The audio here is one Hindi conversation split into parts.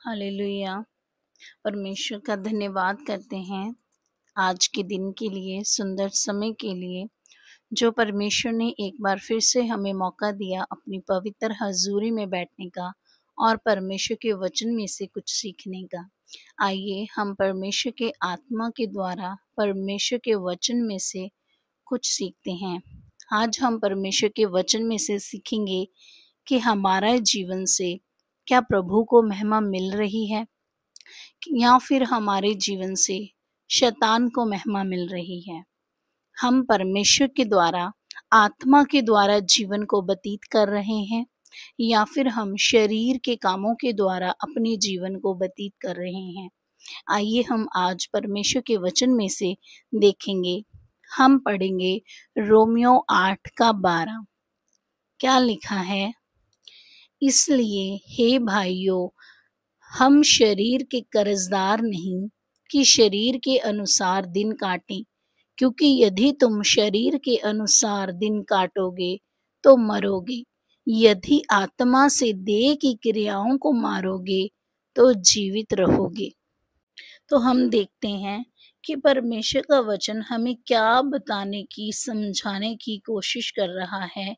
हालेलुया। परमेश्वर का धन्यवाद करते हैं आज के दिन के लिए, सुंदर समय के लिए, जो परमेश्वर ने एक बार फिर से हमें मौका दिया अपनी पवित्र हज़ूरी में बैठने का और परमेश्वर के वचन में से कुछ सीखने का। आइए हम परमेश्वर के आत्मा के द्वारा परमेश्वर के वचन में से कुछ सीखते हैं। आज हम परमेश्वर के वचन में से सीखेंगे कि हमारा जीवन से क्या प्रभु को महिमा मिल रही है या फिर हमारे जीवन से शैतान को महिमा मिल रही है। हम परमेश्वर के द्वारा आत्मा के द्वारा जीवन को व्यतीत कर रहे हैं या फिर हम शरीर के कामों के द्वारा अपने जीवन को व्यतीत कर रहे हैं। आइए हम आज परमेश्वर के वचन में से देखेंगे। हम पढ़ेंगे रोमियो 8 का 12। क्या लिखा है? इसलिए हे भाइयों, हम शरीर के कर्जदार नहीं कि शरीर के अनुसार दिन काटें, क्योंकि यदि तुम शरीर के अनुसार दिन काटोगे तो मरोगे। यदि आत्मा से देह की क्रियाओं को मारोगे तो जीवित रहोगे। तो हम देखते हैं कि परमेश्वर का वचन हमें क्या बताने की, समझाने की कोशिश कर रहा है,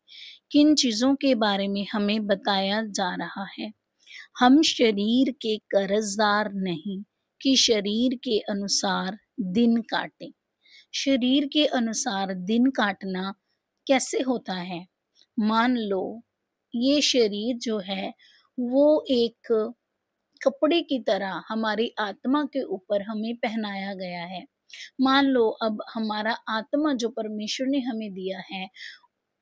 किन चीज़ों के बारे में हमें बताया जा रहा है। हम शरीर के कर्जदार नहीं कि शरीर के अनुसार दिन काटें। शरीर के अनुसार दिन काटना कैसे होता है? मान लो ये शरीर जो है वो एक कपड़े की तरह हमारी आत्मा के ऊपर हमें पहनाया गया है। मान लो अब हमारा आत्मा जो परमेश्वर ने हमें दिया है,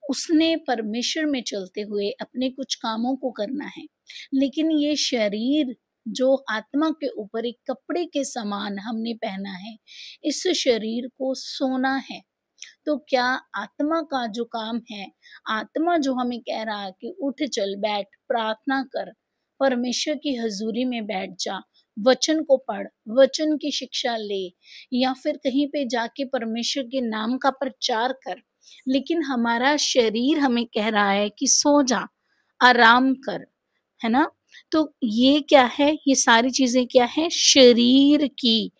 उसने परमेश्वर में चलते हुए अपने कुछ कामों को करना है, लेकिन ये शरीर जो आत्मा के ऊपर एक कपड़े के समान हमने पहना है, इस शरीर को सोना है। तो क्या आत्मा का जो काम है, आत्मा जो हमें कह रहा है कि उठ चल, बैठ, प्रार्थना कर, परमेश्वर की हजूरी में बैठ जा, वचन को पढ़, वचन की शिक्षा ले, या फिर कहीं पे जाके परमेश्वर के नाम का प्रचार कर, लेकिन हमारा शरीर हमें कह रहा है कि सो जा, आराम कर, है ना? तो ये क्या है? ये सारी चीजें क्या है? शरीर की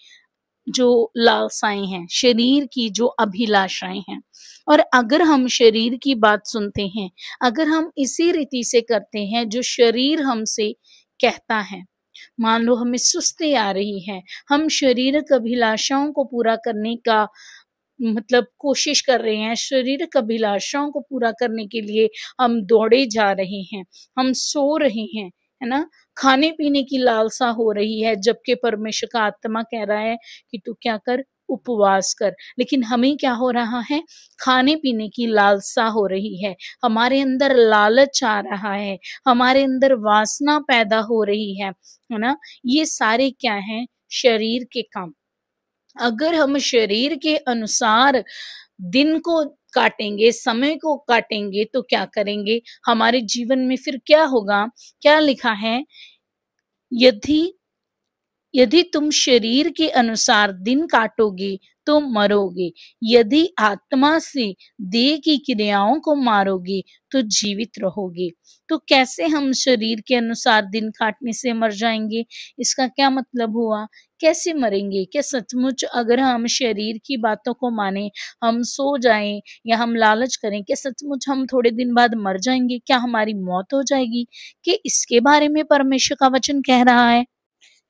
जो लालसाएं हैं, शरीर की जो अभिलाषाएं हैं। और अगर हम शरीर की बात सुनते हैं, अगर हम इसी रीति से करते हैं जो शरीर हमसे कहता है, मान लो हमें सुस्ती आ रही है, हम शारीरिक अभिलाषाओं को पूरा करने का मतलब कोशिश कर रहे हैं, शारीरिक अभिलाषाओं को पूरा करने के लिए हम दौड़े जा रहे हैं, हम सो रहे हैं, है ना? खाने पीने की लालसा हो रही है, जबकि परमेश्वर का आत्मा कह रहा है कि तू क्या कर, उपवास कर। लेकिन हमें क्या हो रहा है? खाने पीने की लालसा हो रही है, हमारे अंदर लालच आ रहा है, हमारे अंदर वासना पैदा हो रही है ना? ये सारे क्या हैं? शरीर के काम। अगर हम शरीर के अनुसार दिन को काटेंगे, समय को काटेंगे, तो क्या करेंगे? हमारे जीवन में फिर क्या होगा? क्या लिखा है? यदि यदि तुम शरीर के अनुसार दिन काटोगे तो मरोगे। यदि आत्मा से देह की क्रियाओं को मारोगे तो जीवित रहोगे। तो कैसे हम शरीर के अनुसार दिन काटने से मर जाएंगे? इसका क्या मतलब हुआ? कैसे मरेंगे? क्या सचमुच अगर हम शरीर की बातों को माने, हम सो जाएं या हम लालच करें, क्या सचमुच हम थोड़े दिन बाद मर जाएंगे? क्या हमारी मौत हो जाएगी? कि इसके बारे में परमेश्वर का वचन कह रहा है?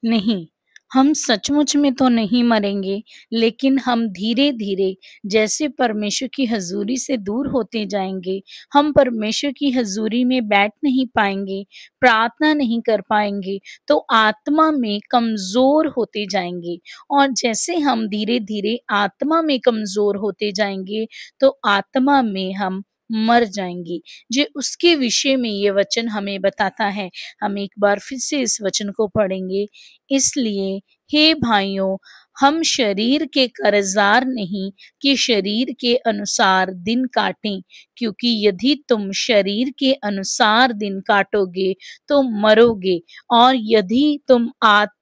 नहीं, हम सचमुच में तो नहीं मरेंगे, लेकिन हम धीरे-धीरे जैसे परमेश्वर की हज़ूरी से दूर होते जाएँगे, हम परमेश्वर की हज़ूरी में बैठ नहीं पाएँगे, प्रार्थना नहीं कर पाएँगे, तो आत्मा में कमज़ोर होते जाएँगे। और जैसे हम धीरे-धीरे आत्मा में कमज़ोर होते जाएँगे, तो आत्मा में हम मर जाएँगे। जो उसके विषय में ये वचन हमें बताता है। हम एक बार फिर से इस वचन को पढ़ेंगे। इसलिए हे भाइयों, हम शरीर के कर्जदार नहीं कि शरीर के अनुसार दिन काटें, क्योंकि यदि तुम शरीर के अनुसार दिन काटोगे तो मरोगे। और यदि तुम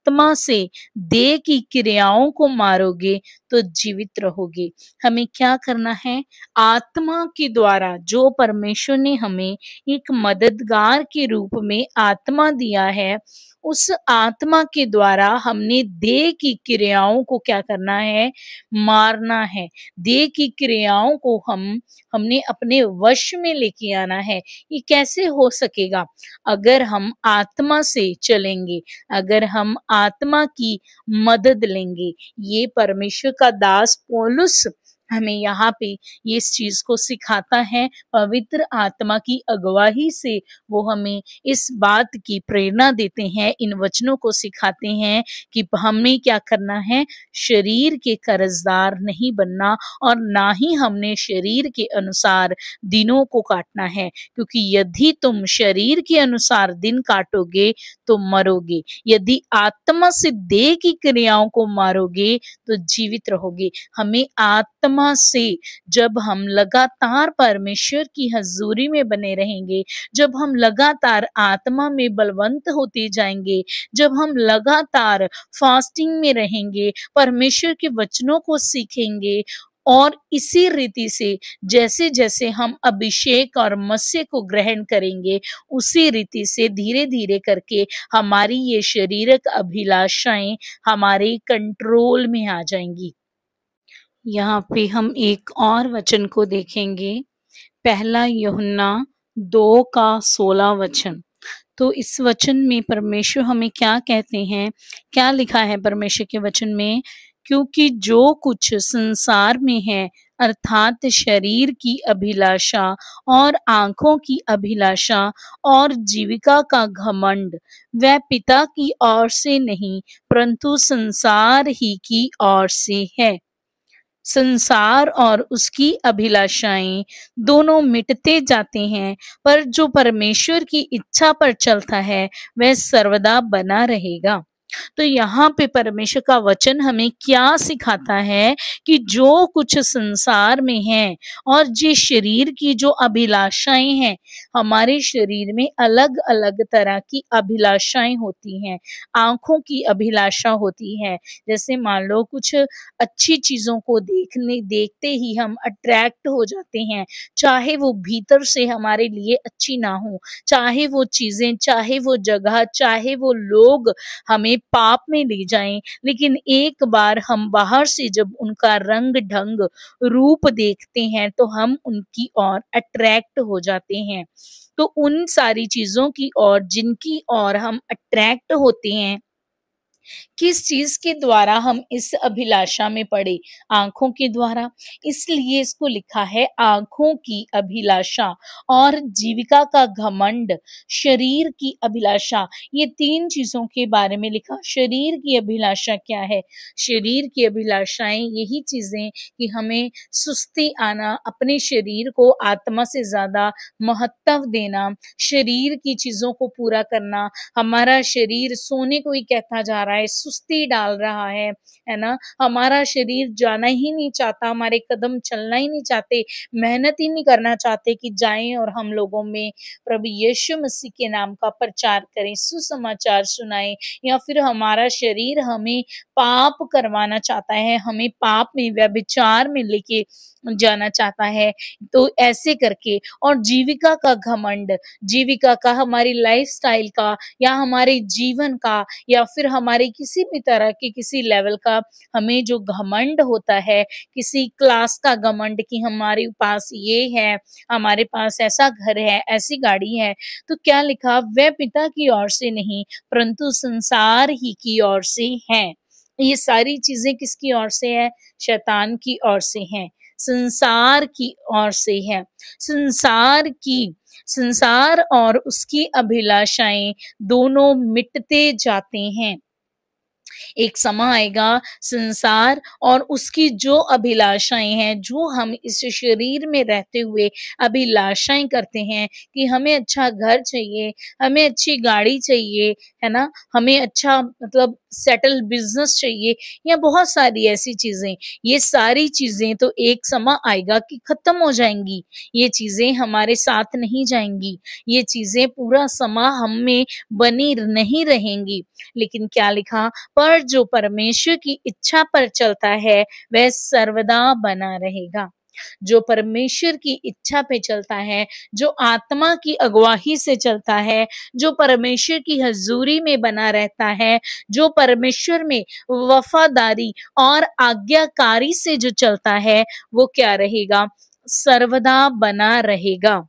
आत्मा से देह की क्रियाओं को मारोगे तो जीवित रहोगे। हमें क्या करना है? आत्मा के द्वारा जो परमेश्वर ने हमें एक मददगार के रूप में आत्मा दिया है, उस आत्मा के द्वारा हमने देह की क्रियाओं को क्या करना है? मारना है। देह की क्रियाओं को हमने अपने वश में लेके आना है। ये कैसे हो सकेगा? अगर हम आत्मा से चलेंगे, अगर हम आत्मा की मदद लेंगे। ये परमेश्वर का दास पौलुस हमें यहाँ पे ये इस चीज को सिखाता है। पवित्र आत्मा की अगुवाई से वो हमें इस बात की प्रेरणा देते हैं, इन वचनों को सिखाते हैं कि हमें क्या करना है? शरीर के कर्जदार नहीं बनना और ना ही हमने शरीर के अनुसार दिनों को काटना है, क्योंकि यदि तुम शरीर के अनुसार दिन काटोगे तो मरोगे, यदि आत्मा से देह की क्रियाओं को मारोगे तो जीवित रहोगे। हमें आत्मा से जब हम लगातार परमेश्वर की हजूरी में बने रहेंगे, जब हम लगातार आत्मा में बलवंत होते जाएंगे, जब हम लगातार फास्टिंग में रहेंगे, परमेश्वर के वचनों को सीखेंगे और इसी रीति से जैसे जैसे हम अभिषेक और मत्स्य को ग्रहण करेंगे, उसी रीति से धीरे धीरे करके हमारी ये शारीरिक अभिलाषाएं हमारे कंट्रोल में आ जाएंगी। यहाँ पे हम एक और वचन को देखेंगे, पहला यूहन्ना 2:16। तो इस वचन में परमेश्वर हमें क्या कहते हैं? क्या लिखा है परमेश्वर के वचन में? क्योंकि जो कुछ संसार में है, अर्थात शरीर की अभिलाषा और आंखों की अभिलाषा और जीविका का घमंड, वह पिता की ओर से नहीं परंतु संसार ही की ओर से है। संसार और उसकी अभिलाषाएं दोनों मिटते जाते हैं, पर जो परमेश्वर की इच्छा पर चलता है वह सर्वदा बना रहेगा। तो यहाँ पे परमेश्वर का वचन हमें क्या सिखाता है कि जो कुछ संसार में है और जो शरीर की जो अभिलाषाएं हैं, हमारे शरीर में अलग अलग तरह की अभिलाषाएं होती हैं। आंखों की अभिलाषा होती है, जैसे मान लो कुछ अच्छी चीजों को देखते ही हम अट्रैक्ट हो जाते हैं, चाहे वो भीतर से हमारे लिए अच्छी ना हो, चाहे वो चीजें, चाहे वो जगह, चाहे वो लोग हमें पाप में ले जाएं, लेकिन एक बार हम बाहर से जब उनका रंग ढंग रूप देखते हैं तो हम उनकी ओर अट्रैक्ट हो जाते हैं। तो उन सारी चीजों की ओर जिनकी ओर हम अट्रैक्ट होते हैं, किस चीज के द्वारा हम इस अभिलाषा में पड़े? आंखों के द्वारा। इसलिए इसको लिखा है आंखों की अभिलाषा और जीविका का घमंड, शरीर की अभिलाषा। ये तीन चीजों के बारे में लिखा। शरीर की अभिलाषा क्या है? शरीर की अभिलाषाएं यही चीजें कि हमें सुस्ती आना, अपने शरीर को आत्मा से ज्यादा महत्व देना, शरीर की चीजों को पूरा करना। हमारा शरीर सोने को ही कहता जा रहा है, सुस्ती डाल रहा है ना। हमारा शरीर जाना ही नहीं चाहता, हमारे कदम चलना ही नहीं चाहते, मेहनत ही नहीं करना चाहते कि जाएं और हम लोगों में प्रभु यीशु मसीह के नाम का प्रचार करें, सुसमाचार सुनाएं। या फिर हमारा शरीर हमें पाप करवाना चाहता है, हमें पाप में, व्यभिचार में लेके जाना चाहता है। तो ऐसे करके, और जीविका का घमंड, जीविका का, हमारी लाइफस्टाइल का, या हमारे जीवन का, या फिर हमारे किसी भी तरह के किसी लेवल का हमें जो घमंड होता है, किसी क्लास का घमंड कि हमारे पास ये है, हमारे पास ऐसा घर है, ऐसी गाड़ी है। तो क्या लिखा? वह पिता की ओर से नहीं परंतु संसार ही की ओर से है। ये सारी चीजें किसकी ओर से है? शैतान की ओर से है, संसार की ओर से है। संसार और उसकी अभिलाषाएं दोनों मिटते जाते हैं। एक समय आएगा संसार और उसकी जो अभिलाषाएं हैं, जो हम इस शरीर में रहते हुए अभिलाषाएं करते हैं कि हमें अच्छा घर चाहिए, हमें अच्छी गाड़ी चाहिए, है ना? हमें अच्छा मतलब सेटल बिजनेस चाहिए या बहुत सारी ऐसी चीजें, ये सारी चीजें तो एक समय आएगा कि खत्म हो जाएंगी। ये चीजें हमारे साथ नहीं जाएंगी, ये चीजें पूरा समय हम में बनी नहीं रहेंगी। लेकिन क्या लिखा, पर जो परमेश्वर की इच्छा पर चलता है वह सर्वदा बना रहेगा। जो परमेश्वर की इच्छा पे चलता है, जो आत्मा की अगुवाही से चलता है, जो परमेश्वर की हजूरी में बना रहता है, जो परमेश्वर में वफादारी और आज्ञाकारी से जो चलता है, वो क्या रहेगा? सर्वदा बना रहेगा।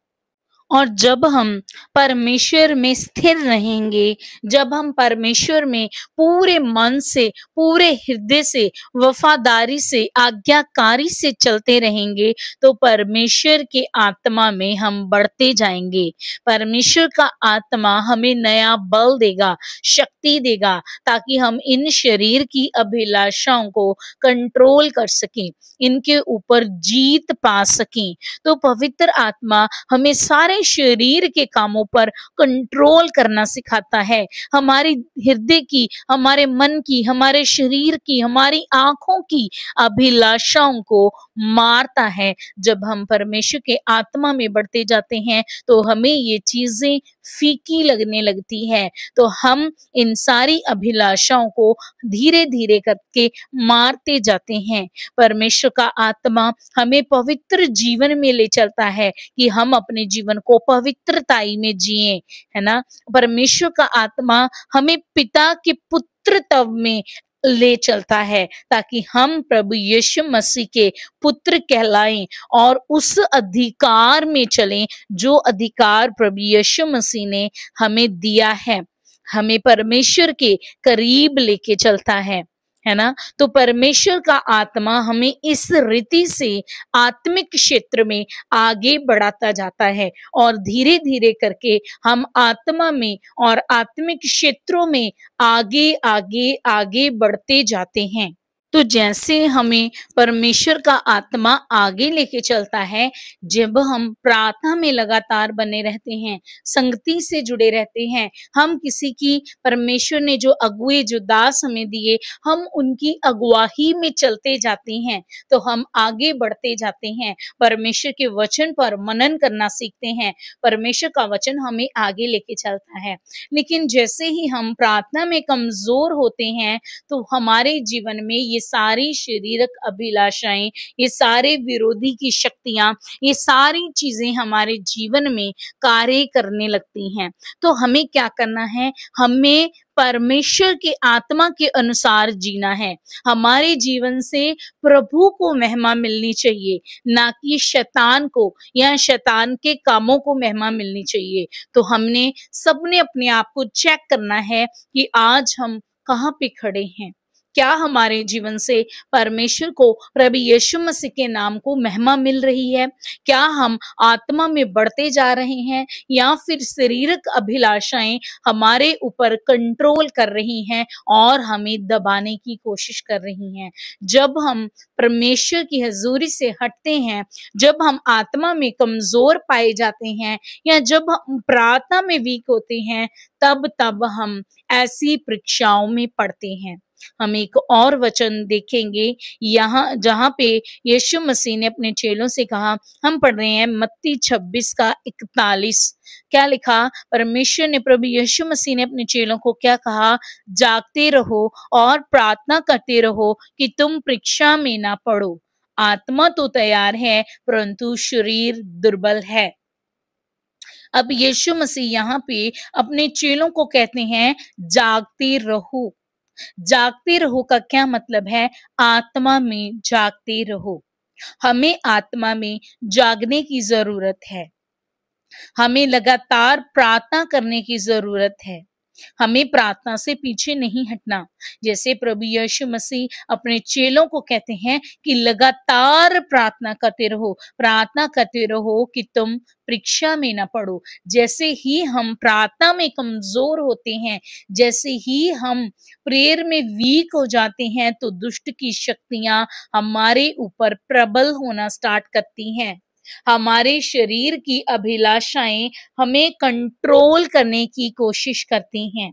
और जब हम परमेश्वर में स्थिर रहेंगे, जब हम परमेश्वर में पूरे मन से, पूरे हृदय से, वफादारी से, आज्ञाकारी से चलते रहेंगे, तो परमेश्वर के आत्मा में हम बढ़ते जाएंगे। परमेश्वर का आत्मा हमें नया बल देगा, शक्ति देगा, ताकि हम इन शरीर की अभिलाषाओं को कंट्रोल कर सकें, इनके ऊपर जीत पा सकें। तो पवित्र आत्मा हमें सारे शरीर के कामों पर कंट्रोल करना सिखाता है। हमारी हृदय की, हमारे मन की, हमारे शरीर की, हमारी आंखों की अभिलाषाओं को मारता है। जब हम परमेश्वर के आत्मा में बढ़ते जाते हैं तो हमें ये चीजें फीकी लगने लगती है, तो हम इन सारी अभिलाषाओं को धीरे धीरे करके मारते जाते हैं। परमेश्वर का आत्मा हमें पवित्र जीवन में ले चलता है कि हम अपने जीवन को पवित्रताई में जिए, है ना? परमेश्वर का आत्मा हमें पिता के पुत्रत्व में ले चलता है, ताकि हम प्रभु यीशु मसीह के पुत्र कहलाएं और उस अधिकार में चलें जो अधिकार प्रभु यीशु मसीह ने हमें दिया है। हमें परमेश्वर के करीब लेके चलता है ना? तो परमेश्वर का आत्मा हमें इस रीति से आत्मिक क्षेत्र में आगे बढ़ाता जाता है और धीरे धीरे करके हम आत्मा में और आत्मिक क्षेत्रों में आगे आगे आगे बढ़ते जाते हैं। तो जैसे हमें परमेश्वर का आत्मा आगे लेके चलता है, जब हम प्रार्थना में लगातार बने रहते हैं, संगति से जुड़े रहते हैं, हम किसी की, परमेश्वर ने जो अगुए, जो दास हमें दिए, हम उनकी अगुवाही में चलते जाते हैं, तो हम आगे बढ़ते जाते हैं। परमेश्वर के वचन पर मनन करना सीखते हैं। परमेश्वर का वचन हमें आगे लेके चलता है। लेकिन जैसे ही हम प्रार्थना में कमजोर होते हैं, तो हमारे जीवन में ये सारी शारीरिक अभिलाषाएं, ये सारे विरोधी की शक्तियां, ये सारी चीजें हमारे जीवन में कार्य करने लगती हैं। तो हमें क्या करना है? हमें परमेश्वर के आत्मा के अनुसार जीना है। हमारे जीवन से प्रभु को महिमा मिलनी चाहिए, ना कि शैतान को या शैतान के कामों को महिमा मिलनी चाहिए। तो हमने सबने अपने आप को चेक करना है कि आज हम कहाँ पे खड़े हैं। क्या हमारे जीवन से परमेश्वर को, प्रभु यीशु मसीह के नाम को महिमा मिल रही है? क्या हम आत्मा में बढ़ते जा रहे हैं या फिर शारीरिक अभिलाषाएं हमारे ऊपर कंट्रोल कर रही हैं और हमें दबाने की कोशिश कर रही हैं? जब हम परमेश्वर की हजूरी से हटते हैं, जब हम आत्मा में कमजोर पाए जाते हैं या जब हम प्रार्थना में वीक होते हैं, तब हम ऐसी परीक्षाओं में पड़ते हैं। हम एक और वचन देखेंगे यहाँ, जहाँ पे यीशु मसीह ने अपने चेलों से कहा, हम पढ़ रहे हैं मत्ती 26 का 41। क्या लिखा? परमेश्वर ने, प्रभु यीशु मसीह ने अपने चेलों को क्या कहा? जागते रहो और प्रार्थना करते रहो कि तुम परीक्षा में ना पड़ो। आत्मा तो तैयार है परंतु शरीर दुर्बल है। अब यीशु मसीह यहाँ पे अपने चेलों को कहते हैं जागते रहो। जागते रहो का क्या मतलब है? आत्मा में जागते रहो। हमें आत्मा में जागने की जरूरत है। हमें लगातार प्रार्थना करने की जरूरत है। हमें प्रार्थना से पीछे नहीं हटना। जैसे प्रभु यीशु मसीह अपने चेलों को कहते हैं कि लगातार प्रार्थना करते रहो कि तुम परीक्षा में ना पड़ो। जैसे ही हम प्रार्थना में कमजोर होते हैं, जैसे ही हम प्रेयर में वीक हो जाते हैं, तो दुष्ट की शक्तियां हमारे ऊपर प्रबल होना स्टार्ट करती हैं। हमारे शरीर की अभिलाषाएं हमें कंट्रोल करने की कोशिश करती हैं।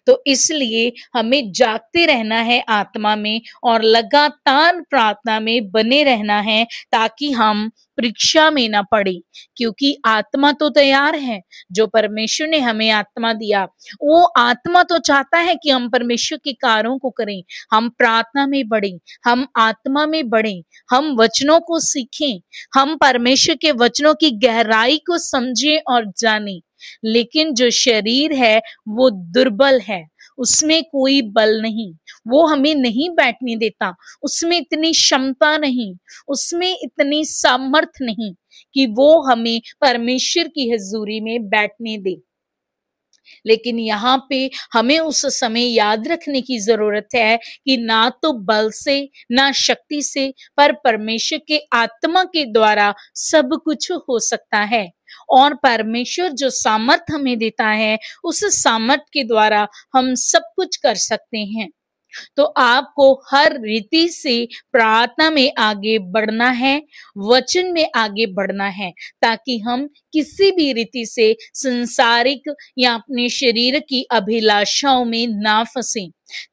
तो इसलिए हमें जागते रहना है आत्मा में और लगातार प्रार्थना में बने रहना है, ताकि हम परीक्षा में ना पड़े। क्योंकि आत्मा तो तैयार है, जो परमेश्वर ने हमें आत्मा दिया, वो आत्मा तो चाहता है कि हम परमेश्वर के कार्यों को करें, हम प्रार्थना में बढ़ें, हम आत्मा में बढ़ें, हम वचनों को सीखें, हम परमेश्वर के वचनों की गहराई को समझें और जानें। लेकिन जो शरीर है वो दुर्बल है, उसमें कोई बल नहीं, वो हमें नहीं बैठने देता, उसमें इतनी क्षमता नहीं, उसमें इतनी सामर्थ्य नहीं कि वो हमें परमेश्वर की हजूरी में बैठने दे। लेकिन यहाँ पे हमें उस समय याद रखने की जरूरत है कि ना तो बल से, ना शक्ति से, पर परमेश्वर के आत्मा के द्वारा सब कुछ हो सकता है। और परमेश्वर जो सामर्थ हमें देता है, उस सामर्थ के द्वारा हम सब कुछ कर सकते हैं। तो आपको हर रीति से प्रार्थना में आगे बढ़ना है, वचन में आगे बढ़ना है, ताकि हम किसी भी रीति से संसारिक या अपने शरीर की अभिलाषाओं में ना फंसे,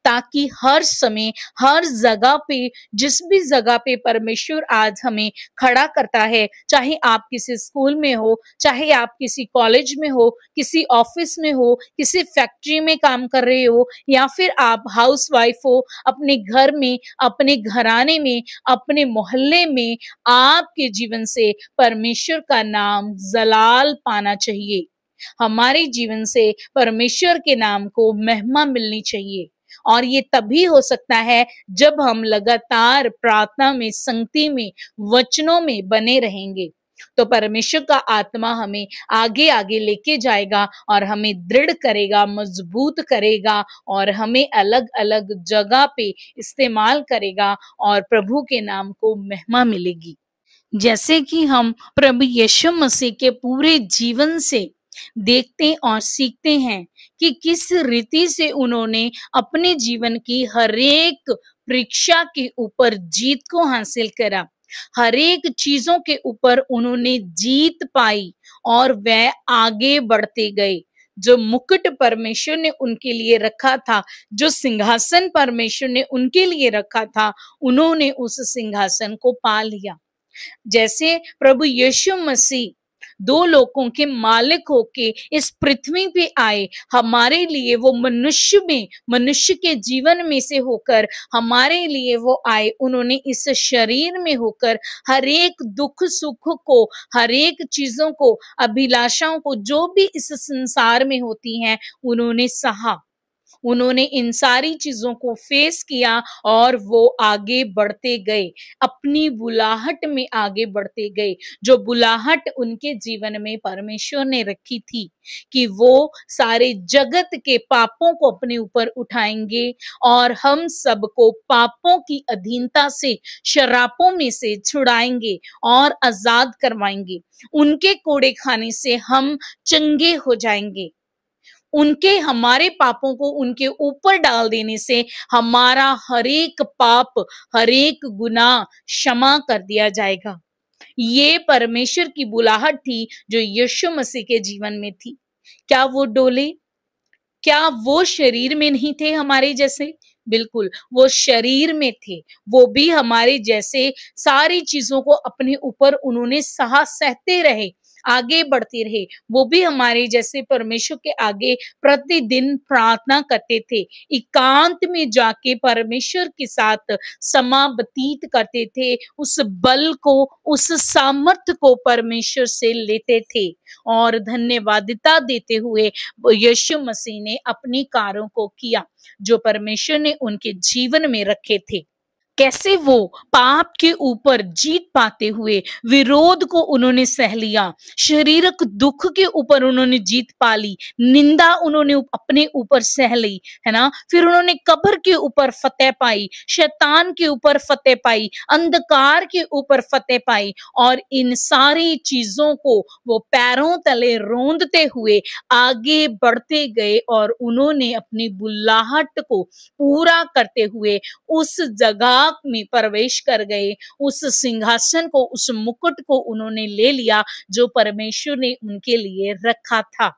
ताकि हर समय, हर जगह पे, जिस भी जगह पे परमेश्वर आज हमें खड़ा करता है, चाहे आप किसी स्कूल में हो, चाहे आप किसी कॉलेज में हो, किसी ऑफिस में हो, किसी फैक्ट्री में काम कर रहे हो, या फिर आप हाउस वाइफ हो, अपने घर में, अपने घराने में, अपने मोहल्ले में, आपके जीवन से परमेश्वर का नाम जलाल पाना चाहिए। हमारे जीवन से परमेश्वर के नाम को महिमा मिलनी चाहिए। और ये तभी हो सकता है जब हम लगातार प्रार्थना में, संगति में, वचनों में बने रहेंगे। तो परमेश्वर का आत्मा हमें आगे आगे लेके जाएगा और हमें दृढ़ करेगा, मजबूत करेगा, और हमें अलग अलग जगह पे इस्तेमाल करेगा, और प्रभु के नाम को महिमा मिलेगी। जैसे कि हम प्रभु यीशु मसीह के पूरे जीवन से देखते और सीखते हैं कि किस रीति से उन्होंने अपने जीवन की हर एक परीक्षा के ऊपर जीत को हासिल करा, हर एक चीजों के ऊपर उन्होंने जीत पाई और वह आगे बढ़ते गए। जो मुकुट परमेश्वर ने उनके लिए रखा था, जो सिंहासन परमेश्वर ने उनके लिए रखा था, उन्होंने उस सिंहासन को पा लिया। जैसे प्रभु यीशु मसीह दो लोगों के मालिक होके इस पृथ्वी पे आए, हमारे लिए वो मनुष्य के जीवन में से होकर हमारे लिए वो आए। उन्होंने इस शरीर में होकर हर एक दुख सुख को, हर एक चीजों को, अभिलाषाओं को, जो भी इस संसार में होती हैं, उन्होंने सहा। उन्होंने इन सारी चीजों को फेस किया और वो आगे बढ़ते गए, अपनी बुलाहट में आगे बढ़ते गए। जो बुलाहट उनके जीवन में परमेश्वर ने रखी थी कि वो सारे जगत के पापों को अपने ऊपर उठाएंगे और हम सबको पापों की अधीनता से, शरापों में से छुड़ाएंगे और आजाद करवाएंगे। उनके कोड़े खाने से हम चंगे हो जाएंगे। उनके, हमारे पापों को उनके ऊपर डाल देने से हमारा हर एक पाप, हर एक गुनाह क्षमा कर दिया जाएगा। ये परमेश्वर की बुलाहट थी जो यीशु मसीह के जीवन में थी। क्या वो डोले? क्या वो शरीर में नहीं थे हमारे जैसे? बिल्कुल, वो शरीर में थे। वो भी हमारे जैसे सारी चीजों को अपने ऊपर उन्होंने सहते रहे, आगे बढ़ते रहे। वो भी हमारे जैसे परमेश्वर के आगे प्रतिदिन प्रार्थना करते थे, एकांत में जाके परमेश्वर के साथ समा व्यतीत करते थे, उस बल को, उस सामर्थ्य को परमेश्वर से लेते थे और धन्यवादिता देते हुए यीशु मसीह ने अपनी कार्यों को किया जो परमेश्वर ने उनके जीवन में रखे थे। कैसे वो पाप के ऊपर जीत पाते हुए विरोध को उन्होंने सह लिया, शारीरिक दुख के ऊपर उन्होंने जीत पा ली, निंदा उन्होंने अपने ऊपर सह ली, है ना। फिर उन्होंने कब्र के ऊपर फतेह पाई, शैतान के ऊपर फतेह पाई, अंधकार के ऊपर फतेह पाई, और इन सारी चीजों को वो पैरों तले रोंदते हुए आगे बढ़ते गए, और उन्होंने अपनी बुलाहट को पूरा करते हुए उस जगह में प्रवेश कर गए, उस सिंहासन को, उस मुकुट को उन्होंने ले लिया जो परमेश्वर ने उनके लिए रखा था।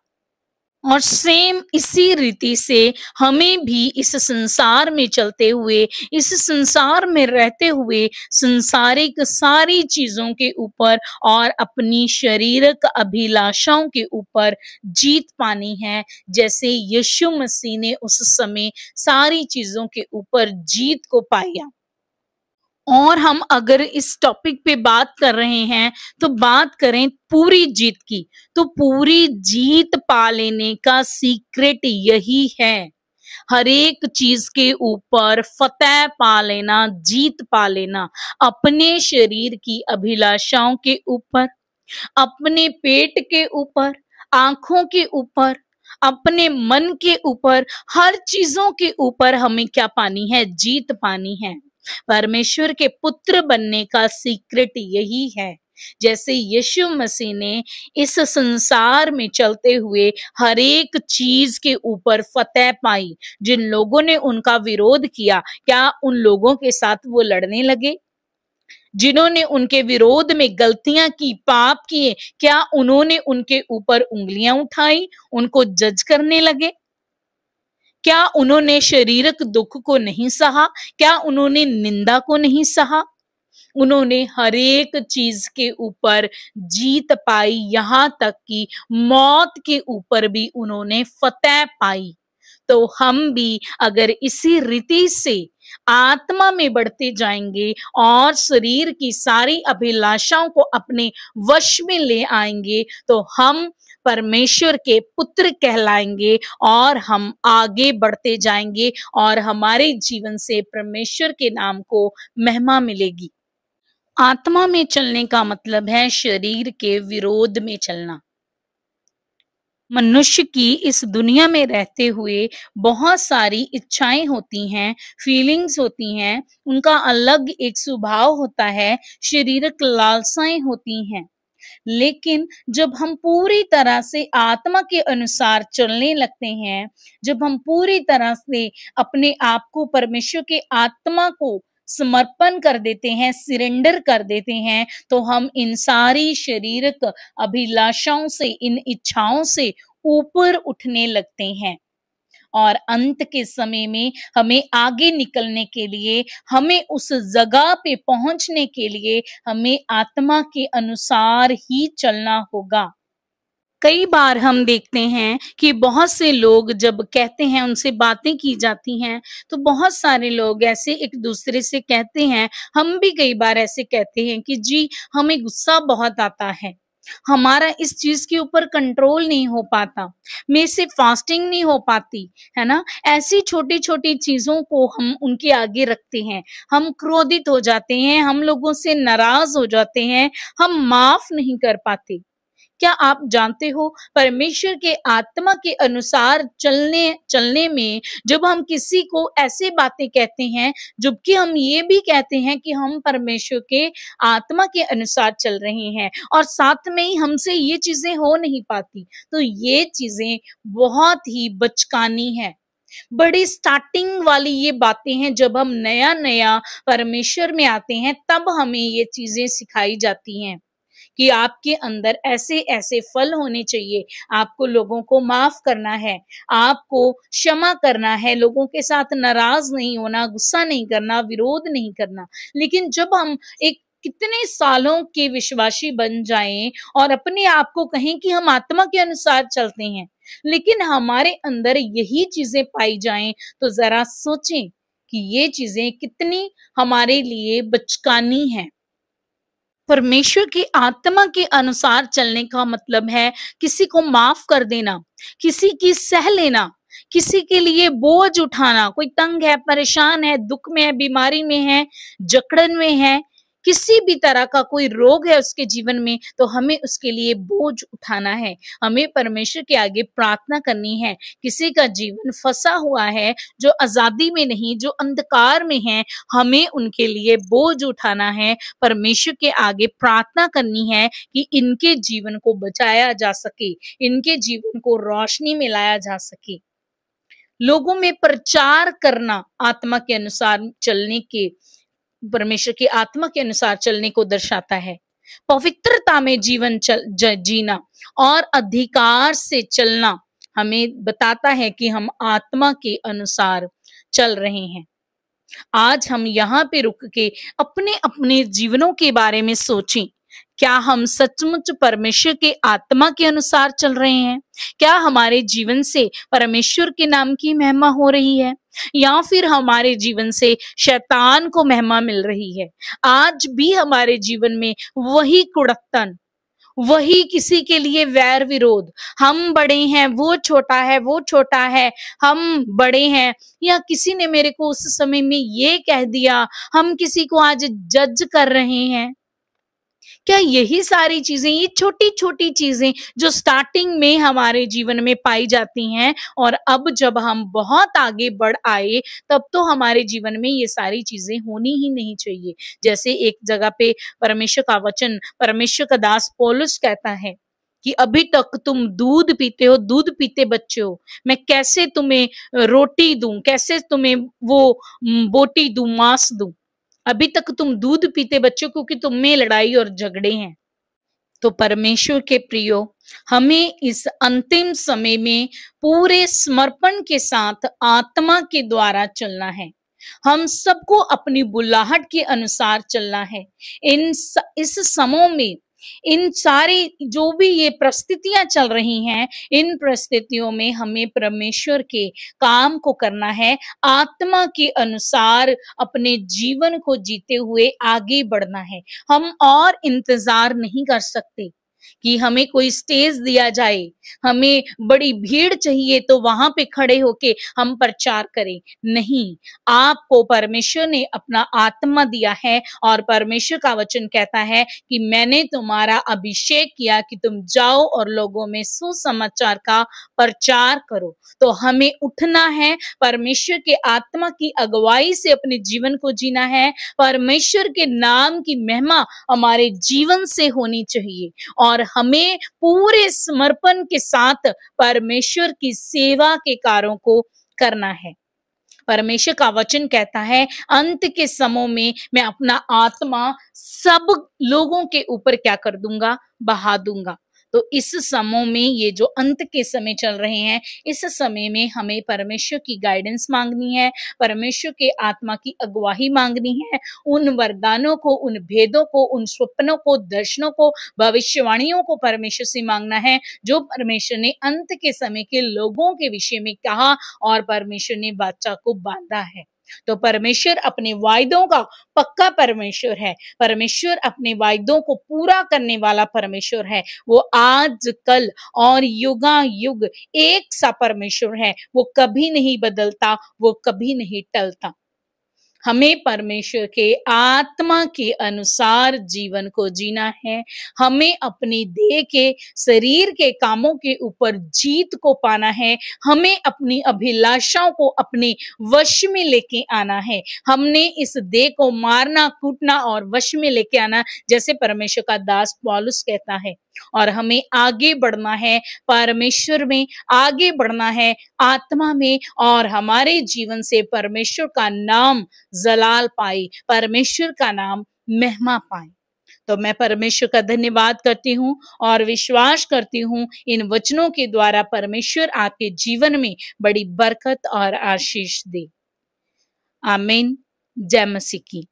और सेम इसी रीति से हमें भी इस संसार में चलते हुए, इस संसार में रहते हुए संसारिक सारी चीजों के ऊपर और अपनी शारीरिक अभिलाषाओं के ऊपर जीत पानी है, जैसे यीशु मसीह ने उस समय सारी चीजों के ऊपर जीत को पाया। और हम अगर इस टॉपिक पे बात कर रहे हैं तो बात करें पूरी जीत की, तो पूरी जीत पा लेने का सीक्रेट यही है, हर एक चीज के ऊपर फतेह पा लेना, जीत पा लेना, अपने शरीर की अभिलाषाओं के ऊपर, अपने पेट के ऊपर, आंखों के ऊपर, अपने मन के ऊपर, हर चीजों के ऊपर हमें क्या पानी है, जीत पानी है। परमेश्वर के पुत्र बनने का सीक्रेट यही है। जैसे यीशु मसीह ने इस संसार में चलते हुए हर एक चीज के ऊपर फतेह पाई, जिन लोगों ने उनका विरोध किया, क्या उन लोगों के साथ वो लड़ने लगे? जिन्होंने उनके विरोध में गलतियां की, पाप किए, क्या उन्होंने उनके ऊपर उंगलियां उठाई, उनको जज करने लगे? क्या उन्होंने शारीरिक दुख को नहीं सहा? क्या उन्होंने निंदा को नहीं सहा? उन्होंने हर एक चीज के ऊपर जीत पाई, यहां तक कि मौत के ऊपर भी उन्होंने फतेह पाई। तो हम भी अगर इसी रीति से आत्मा में बढ़ते जाएंगे और शरीर की सारी अभिलाषाओं को अपने वश में ले आएंगे, तो हम परमेश्वर के पुत्र कहलाएंगे और हम आगे बढ़ते जाएंगे और हमारे जीवन से परमेश्वर के नाम को महिमा मिलेगी। आत्मा में चलने का मतलब है शरीर के विरोध में चलना। मनुष्य की इस दुनिया में रहते हुए बहुत सारी इच्छाएं होती हैं, फीलिंग्स होती हैं, उनका अलग एक स्वभाव होता है, शारीरिक लालसाएं होती हैं। लेकिन जब हम पूरी तरह से आत्मा के अनुसार चलने लगते हैं, जब हम पूरी तरह से अपने आप को परमेश्वर के आत्मा को समर्पण कर देते हैं, सिरेंडर कर देते हैं, तो हम इन सारी शारीरिक अभिलाषाओं से, इन इच्छाओं से ऊपर उठने लगते हैं। और अंत के समय में हमें आगे निकलने के लिए, हमें उस जगह पे पहुंचने के लिए हमें आत्मा के अनुसार ही चलना होगा। कई बार हम देखते हैं कि बहुत से लोग जब कहते हैं, उनसे बातें की जाती हैं, तो बहुत सारे लोग ऐसे एक दूसरे से कहते हैं, हम भी कई बार ऐसे कहते हैं कि जी हमें गुस्सा बहुत आता है, हमारा इस चीज के ऊपर कंट्रोल नहीं हो पाता, मेरे से फास्टिंग नहीं हो पाती, है ना। ऐसी छोटी छोटी चीजों को हम उनके आगे रखते हैं, हम क्रोधित हो जाते हैं, हम लोगों से नाराज हो जाते हैं, हम माफ नहीं कर पाते। क्या आप जानते हो, परमेश्वर के आत्मा के अनुसार चलने में जब हम किसी को ऐसे बातें कहते हैं, जबकि हम ये भी कहते हैं कि हम परमेश्वर के आत्मा के अनुसार चल रहे हैं और साथ में ही हमसे ये चीजें हो नहीं पाती, तो ये चीजें बहुत ही बचकानी है। बड़ी स्टार्टिंग वाली ये बातें हैं, जब हम नया नया परमेश्वर में आते हैं तब हमें ये चीजें सिखाई जाती हैं कि आपके अंदर ऐसे ऐसे फल होने चाहिए, आपको लोगों को माफ करना है, आपको क्षमा करना है, लोगों के साथ नाराज नहीं होना, गुस्सा नहीं करना, विरोध नहीं करना। लेकिन जब हम एक कितने सालों के विश्वासी बन जाएं और अपने आप को कहें कि हम आत्मा के अनुसार चलते हैं, लेकिन हमारे अंदर यही चीजें पाई जाएं, तो जरा सोचें कि ये चीजें कितनी हमारे लिए बचकानी है। परमेश्वर की आत्मा के अनुसार चलने का मतलब है किसी को माफ कर देना, किसी की सह लेना, किसी के लिए बोझ उठाना, कोई तंग है, परेशान है, दुख में है, बीमारी में है, जकड़न में है, किसी भी तरह का कोई रोग है उसके जीवन में, तो हमें उसके लिए बोझ उठाना है, हमें परमेश्वर के आगे प्रार्थना करनी है। किसी का जीवन फंसा हुआ है, जो आजादी में नहीं, जो अंधकार में है, हमें उनके लिए बोझ उठाना है, परमेश्वर के आगे प्रार्थना करनी है कि इनके जीवन को बचाया जा सके, इनके जीवन को रोशनी में लाया जा सके। लोगों में प्रचार करना आत्मा के अनुसार चलने के, परमेश्वर की आत्मा के अनुसार चलने को दर्शाता है। पवित्रता में जीवन जीना और अधिकार से चलना हमें बताता है कि हम आत्मा के अनुसार चल रहे हैं। आज हम यहाँ पे रुक के अपने अपने जीवनों के बारे में सोचें, क्या हम सचमुच परमेश्वर के आत्मा के अनुसार चल रहे हैं? क्या हमारे जीवन से परमेश्वर के नाम की महिमा हो रही है, या फिर हमारे जीवन से शैतान को महिमा मिल रही है? आज भी हमारे जीवन में वही कुड़कतन, वही किसी के लिए वैर विरोध, हम बड़े हैं, वो छोटा है, वो छोटा है, हम बड़े हैं, या किसी ने मेरे को उस समय में ये कह दिया, हम किसी को आज जज कर रहे हैं। क्या यही सारी चीजें, ये छोटी छोटी चीजें जो स्टार्टिंग में हमारे जीवन में पाई जाती हैं, और अब जब हम बहुत आगे बढ़ आए तब तो हमारे जीवन में ये सारी चीजें होनी ही नहीं चाहिए। जैसे एक जगह पे परमेश्वर का वचन, परमेश्वर का दास पौलुस कहता है कि अभी तक तुम दूध पीते हो, दूध पीते बच्चे हो, मैं कैसे तुम्हें रोटी दूं, कैसे तुम्हें वो बोटी दूं, मांस दूं? अभी तक तुम दूध पीते बच्चों, क्योंकि तुम में लड़ाई और झगड़े हैं। तो परमेश्वर के प्रियो, हमें इस अंतिम समय में पूरे समर्पण के साथ आत्मा के द्वारा चलना है। हम सबको अपनी बुलाहट के अनुसार चलना है। इस समय में इन सारी जो भी ये परिस्थितियां चल रही हैं, इन परिस्थितियों में हमें परमेश्वर के काम को करना है, आत्मा के अनुसार अपने जीवन को जीते हुए आगे बढ़ना है। हम और इंतजार नहीं कर सकते कि हमें कोई स्टेज दिया जाए, हमें बड़ी भीड़ चाहिए तो वहां पे खड़े होके हम प्रचार करें। नहीं, आपको परमेश्वर ने अपना आत्मा दिया है, और परमेश्वर का वचन कहता है कि मैंने तुम्हारा अभिषेक किया कि तुम जाओ और लोगों में सुसमाचार का प्रचार करो। तो हमें उठना है, परमेश्वर के आत्मा की अगुवाई से अपने जीवन को जीना है, परमेश्वर के नाम की महिमा हमारे जीवन से होनी चाहिए, और हमें पूरे समर्पण के साथ परमेश्वर की सेवा के कार्यों को करना है। परमेश्वर का वचन कहता है, अंत के समय में मैं अपना आत्मा सब लोगों के ऊपर क्या कर दूंगा? बहा दूंगा। तो इस समय में, ये जो अंत के समय चल रहे हैं, इस समय में हमें परमेश्वर की गाइडेंस मांगनी है, परमेश्वर के आत्मा की अगुवाई मांगनी है। उन वरदानों को, उन भेदों को, उन स्वप्नों को, दर्शनों को, भविष्यवाणियों को परमेश्वर से मांगना है, जो परमेश्वर ने अंत के समय के लोगों के विषय में कहा और परमेश्वर ने वाचा को बांधा है। तो परमेश्वर अपने वायदों का पक्का परमेश्वर है, परमेश्वर अपने वायदों को पूरा करने वाला परमेश्वर है। वो आज, कल और युगायुग एक सा परमेश्वर है, वो कभी नहीं बदलता, वो कभी नहीं टलता। हमें परमेश्वर के आत्मा के अनुसार जीवन को जीना है। हमें अपनी देह के, शरीर के कामों के ऊपर जीत को पाना है। हमें अपनी अभिलाषाओं को अपने वश में लेके आना है। हमने इस देह को मारना, कूटना और वश में लेके आना, जैसे परमेश्वर का दास पौलुस कहता है। और हमें आगे बढ़ना है, परमेश्वर में आगे बढ़ना है, आत्मा में, और हमारे जीवन से परमेश्वर का नाम जलाल पाए, परमेश्वर का नाम महिमा पाए। तो मैं परमेश्वर का धन्यवाद करती हूँ और विश्वास करती हूँ इन वचनों के द्वारा परमेश्वर आपके जीवन में बड़ी बरकत और आशीष दे। आमीन। जय मसीह की।